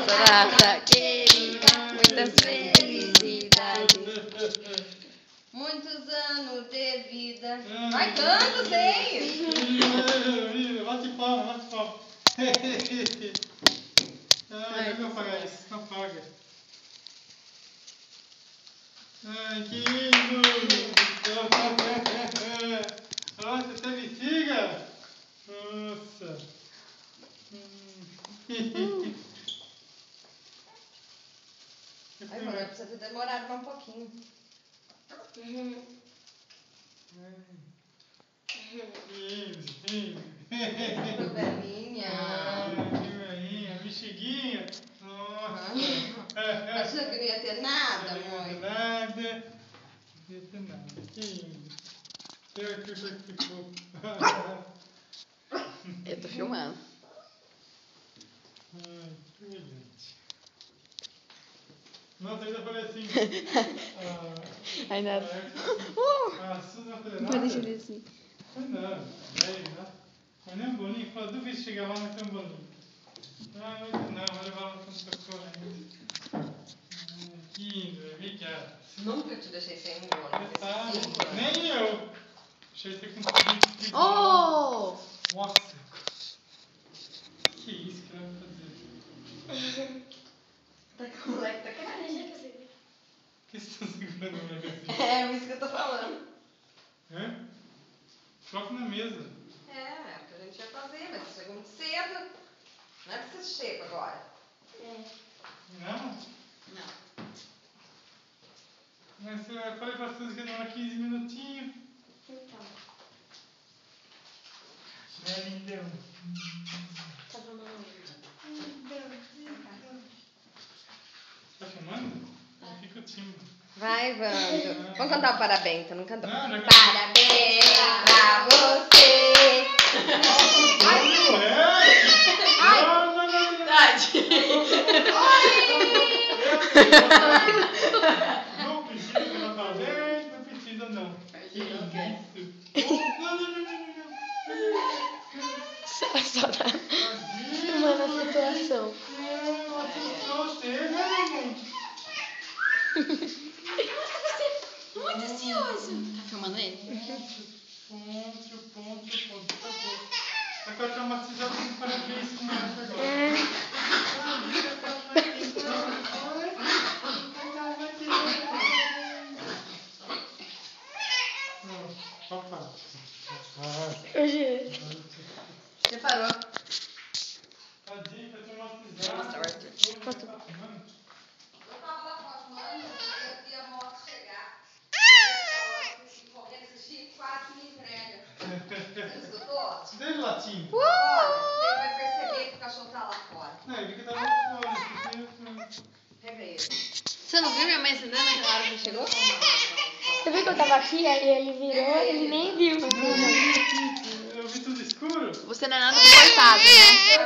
nessa data querida, muitas felicidades. Muitos anos de vida. Vai, canta, sei! Bate palma, bate palma. Ai, não apagar isso, não apaga. Ai, que lindo! Nossa, até bexiga! Nossa! Ai, mano, precisa ter demorado mais um pouquinho. Probleminha. Ai, bexiguinha. Nossa. Achou que não ia ter nada, mãe? Nada. Não ia ter nada. Que lindo. Que fofo. Eu tô filmando. Ai, que elegante. Nossa, eu ainda falei assim. Ainda. A Susan falou Não pode deixar ele assim. Não, mas nem um bolinho. Fala, duvido chegar lá e não ter um bolinho. Ah, não, vou levar lá para outra coisa ainda. Que lindo, obrigado. Nunca te deixei sem um bolo. Nem eu. Deixei você com frio. Oh! Nossa. Que isso que ela vai fazer? Tá com o moleque, tá carinha. Por que você está segurando o moleque assim? É isso que eu tô falando. Hã? Coloca na mesa. É o que a gente ia fazer, mas você chegou muito cedo. Não é pra você chega agora. Não? Não. Mas eu falei pra Suzy que demora 15 minutinhos. Então. É lindão. Tá filmando? Tá filmando? Não fica tímido. Vai, Wanda. Vamos cantar o parabéns, então não canta. Não, já Parabéns pra você. Não precisa não parabéns, não precisa não. Só tá filmando a situação. Muito ansioso. Tá filmando ele? Ponto. Vai colocar uma cisada com parabéns com essa agora. Papai. Você parou. Tadinho, vai ter uma cisada. Eu tava lá com as mães, eu vi a moto chegar. Eu correndo assistir, quase me entrega. Você não escutou? Dele latim. Olha, você vai perceber que o cachorro tá lá fora. Não, ele que tá lá fora. Pega ele. Você não viu minha mãe acendendo naquela hora que chegou? Você viu que eu tava aqui, aí ele virou, ele nem viu. Eu vi tudo escuro. Você não é nada comportado, né? Eu